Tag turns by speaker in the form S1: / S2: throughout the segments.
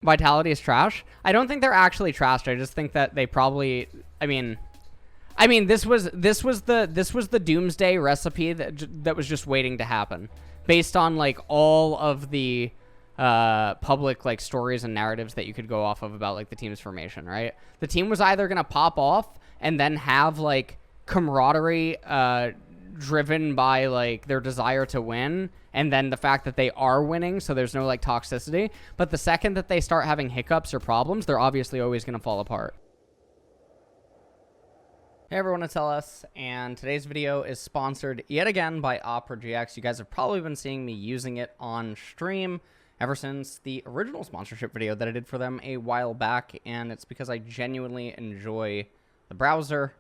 S1: Vitality is trash. I don't think they're actually trash. I just think that they probably, I mean, this was the doomsday recipe that was just waiting to happen, based on like all of the public like stories and narratives that you could go off of about like the team's formation, right? The team was either gonna pop off and then have like camaraderie driven by like their desire to win, and then the fact that they are winning, so there's no like toxicity. But the second that they start having hiccups or problems, they're obviously always gonna fall apart. Hey everyone, it's LS, and today's video is sponsored yet again by Opera GX. You guys have probably been seeing me using it on stream ever since the original sponsorship video that I did for them a while back, and it's because I genuinely enjoy the browser.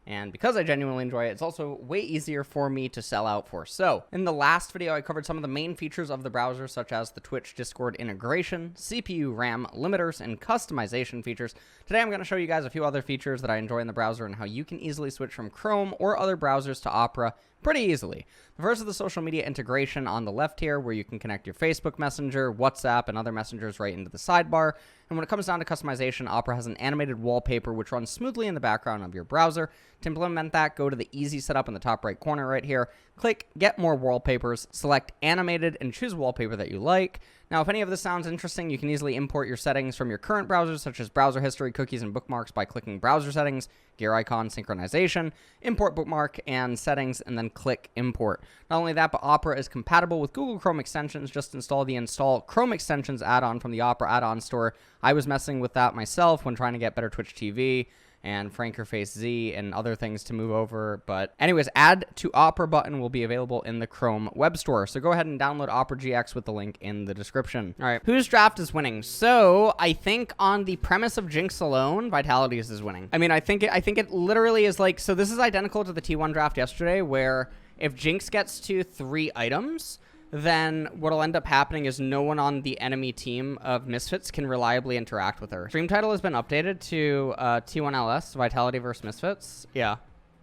S1: And because I genuinely enjoy it, it's also way easier for me to sell out for. So, in the last video, I covered some of the main features of the browser, such as the Twitch Discord integration, CPU, RAM, limiters, and customization features. Today, I'm going to show you guys a few other features that I enjoy in the browser and how you can easily switch from Chrome or other browsers to Opera pretty easily. The first is the social media integration on the left here, where you can connect your Facebook Messenger, WhatsApp, and other messengers right into the sidebar. And when it comes down to customization, Opera has an animated wallpaper which runs smoothly in the background of your browser. To implement that, go to the easy setup in the top right corner right here, click Get More Wallpapers, select Animated, and choose wallpaper that you like. Now, if any of this sounds interesting, you can easily import your settings from your current browsers, such as browser history, cookies, and bookmarks by clicking Browser Settings, Gear Icon, Synchronization, Import Bookmark, and Settings, and then click Import. Not only that, but Opera is compatible with Google Chrome extensions. Just install the Install Chrome Extensions add-on from the Opera add-on store. I was messing with that myself when trying to get better Twitch TV and Frankerface Z and other things to move over. But anyways, Add to Opera button will be available in the Chrome web store. So go ahead and download Opera GX with the link in the description. All right, whose draft is winning? So I think on the premise of Jinx alone, Vitality is winning. I mean, I think it literally is like, so this is identical to the T1 draft yesterday, where if Jinx gets to 3 items, then what'll end up happening is no one on the enemy team of Misfits can reliably interact with her. Stream title has been updated to T1LS, Vitality versus Misfits. Yeah.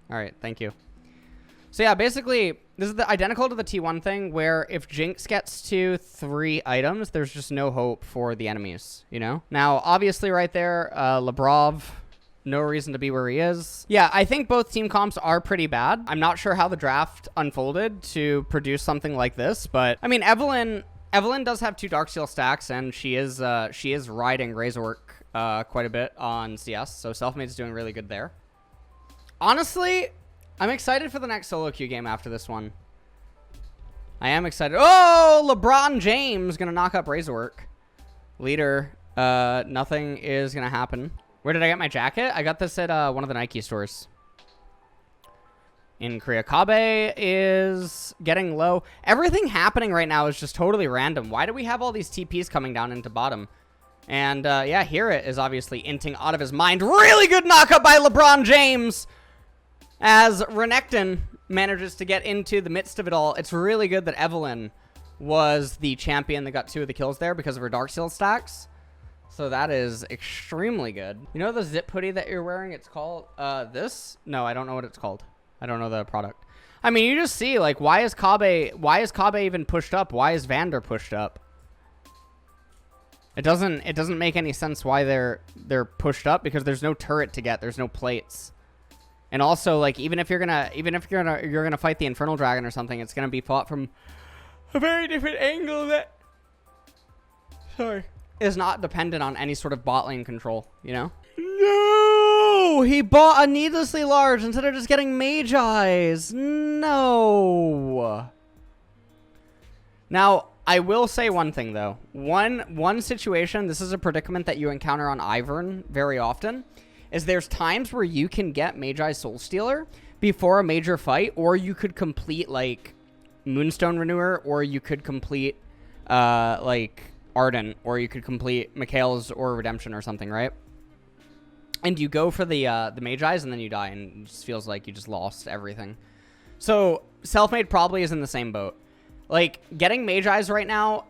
S1: All right, thank you. So yeah, basically, this is identical to the T1 thing, where if Jinx gets to 3 items, there's just no hope for the enemies, you know? Now, obviously right there, Labrov, no reason to be where he is. Yeah, I think both team comps are pretty bad. I'm not sure how the draft unfolded to produce something like this, but I mean, Evelyn does have 2 Darksteel stacks, and she is riding Razork quite a bit on CS, so Selfmade's doing really good there. Honestly, I'm excited for the next solo queue game after this one. I am excited. Oh, LeBron James gonna knock up Razork. Leader, nothing is gonna happen. Where did I get my jacket? I got this at one of the Nike stores in Korea. Kabe is getting low. Everything happening right now is just totally random. Why do we have all these TPs coming down into bottom? And yeah, here it is obviously inting out of his mind. Really good knockup by LeBron James as Renekton manages to get into the midst of it all. It's really good that Evelyn was the champion that got 2 of the kills there because of her Darksteel stacks. So that is extremely good. You know the zip hoodie that you're wearing? It's called this? No, I don't know what it's called. I don't know the product. I mean, you just see like why is Kabe even pushed up? Why is Vander pushed up? It doesn't make any sense why they're pushed up, because there's no turret to get. There's no plates. And also, like, even if you're gonna fight the Infernal Dragon or something, it's gonna be fought from a very different angle that is not dependent on any sort of bot lane control, you know? No! He bought a needlessly large instead of just getting Mage Eyes. No! Now, I will say one thing, though. One situation, this is a predicament that you encounter on Ivern very often, is there's times where you can get Mage Eye Soul Stealer before a major fight, or you could complete, like, Moonstone Renewer, or you could complete, like, Ardent, or you could complete Mikhail's or Redemption or something, right? And you go for the Mage Eyes, and then you die, and it just feels like you just lost everything. So, Selfmade probably is in the same boat. Like, getting Mage Eyes right now,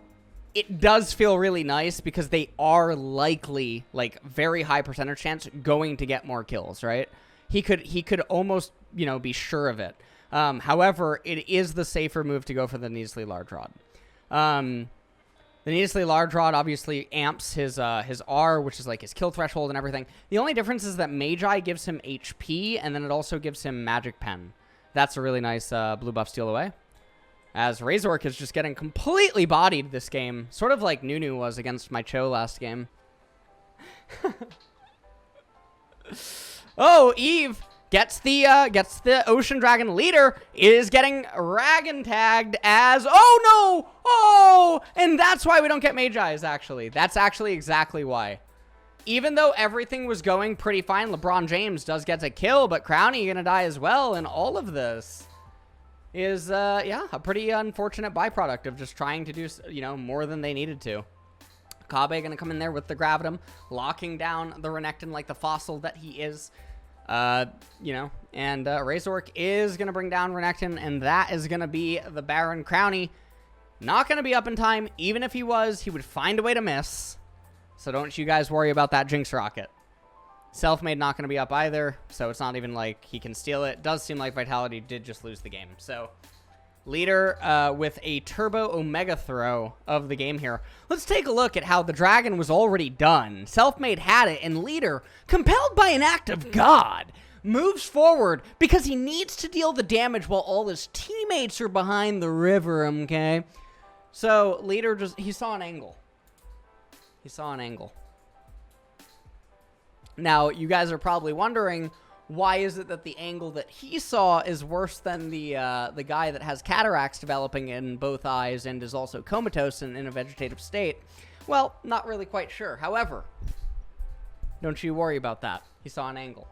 S1: it does feel really nice, because they are likely, like, very high percentage chance going to get more kills, right? He could almost, you know, be sure of it. However, it is the safer move to go for the needlessly large rod. The needlessly large rod obviously amps his R, which is like his kill threshold and everything. The only difference is that Magi gives him HP, and then it also gives him Magic Pen. That's a really nice blue buff steal away. As Razork is just getting completely bodied this game. Sort of like Nunu was against my Cho last game. Oh, Eve gets the Ocean Dragon leader, is getting Ragon tagged as, oh no, oh, and that's why we don't get Magi's, actually. That's actually exactly why. Even though everything was going pretty fine, LeBron James does get a kill, but Crownie gonna die as well, and all of this is, yeah, a pretty unfortunate byproduct of just trying to do, you know, more than they needed to. Kabe gonna come in there with the Gravitum, locking down the Renekton like the fossil that he is. You know, and Razork is gonna bring down Renekton, and that is gonna be the Baron. Crownie not gonna be up in time. Even if he was, he would find a way to miss. So don't you guys worry about that Jinx Rocket. Selfmade not gonna be up either, so it's not even like he can steal it. Does seem like Vitality did just lose the game. So leader with a turbo Omega throw of the game here. Let's take a look at how the dragon was already done. Selfmade had it, and leader, compelled by an act of God, moves forward because he needs to deal the damage while all his teammates are behind the river, okay? So leader just, he saw an angle. He saw an angle. Now, you guys are probably wondering, why is it that the angle that he saw is worse than the guy that has cataracts developing in both eyes and is also comatose and in a vegetative state? Well, not really quite sure. However, don't you worry about that. He saw an angle.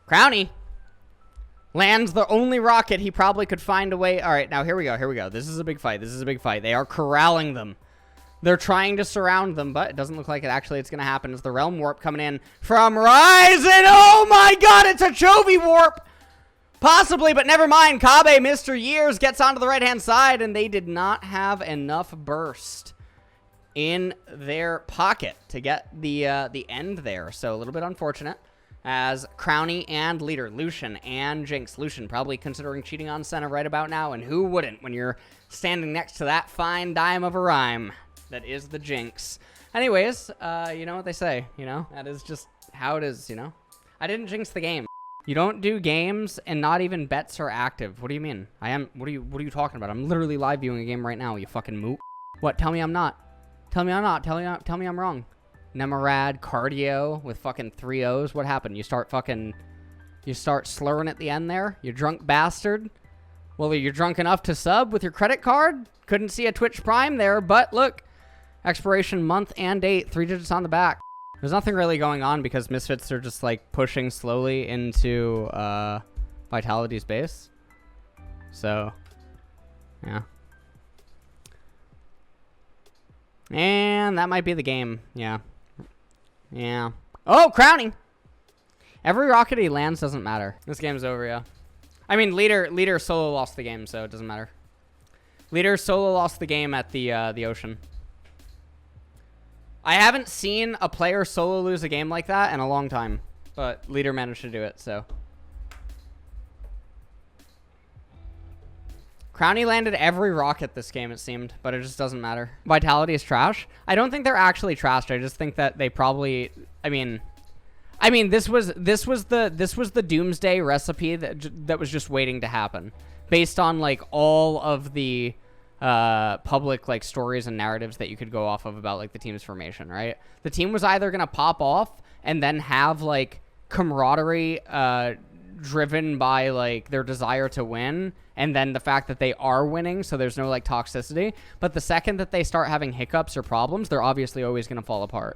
S1: Crownie lands the only rocket he probably could find a way. All right, now here we go. Here we go. This is a big fight. This is a big fight. They are corralling them. They're trying to surround them, but it doesn't look like it's going to happen. It's the Realm Warp coming in from Ryzen. Oh my god, it's a Chovy Warp! Possibly, but never mind. Kabe, Mr. Years, gets onto the right-hand side, and they did not have enough burst in their pocket to get the end there. So a little bit unfortunate, as Crownie and leader, Lucian and Jinx. Lucian probably considering cheating on Senna right about now, and who wouldn't when you're standing next to that fine dime of a rhyme that is the Jinx. Anyways, you know what they say, you know? That is just how it is, you know? I didn't jinx the game. You don't do games and not even bets are active. What do you mean? I am, what are you talking about? I'm literally live viewing a game right now, you fucking moot. What? Tell me I'm not. Tell me I'm not. Tell me I'm wrong. Nemerad, cardio with fucking 3 O's. What happened? You start slurring at the end there? You drunk bastard? Well, you're drunk enough to sub with your credit card? Couldn't see a Twitch Prime there, but look. Expiration month and date, 3 digits on the back. There's nothing really going on because Misfits are just like pushing slowly into Vitality's base. So, yeah. And that might be the game. Yeah. Yeah. Oh, Crowning! Every rocket he lands doesn't matter. This game's over, yeah. I mean, leader solo lost the game, so it doesn't matter. Leader solo lost the game at the ocean. I haven't seen a player solo lose a game like that in a long time, but leader managed to do it, so. Crownie landed every rocket this game, it seemed, but it just doesn't matter. Vitality is trash. I don't think they're actually trashed. I just think that they probably, I mean, this was the doomsday recipe that was just waiting to happen, based on like all of the public like stories and narratives that you could go off of about like the team's formation, right? The team was either gonna pop off and then have like camaraderie driven by like their desire to win, and then the fact that they are winning, so there's no like toxicity. But the second that they start having hiccups or problems, they're obviously always gonna fall apart.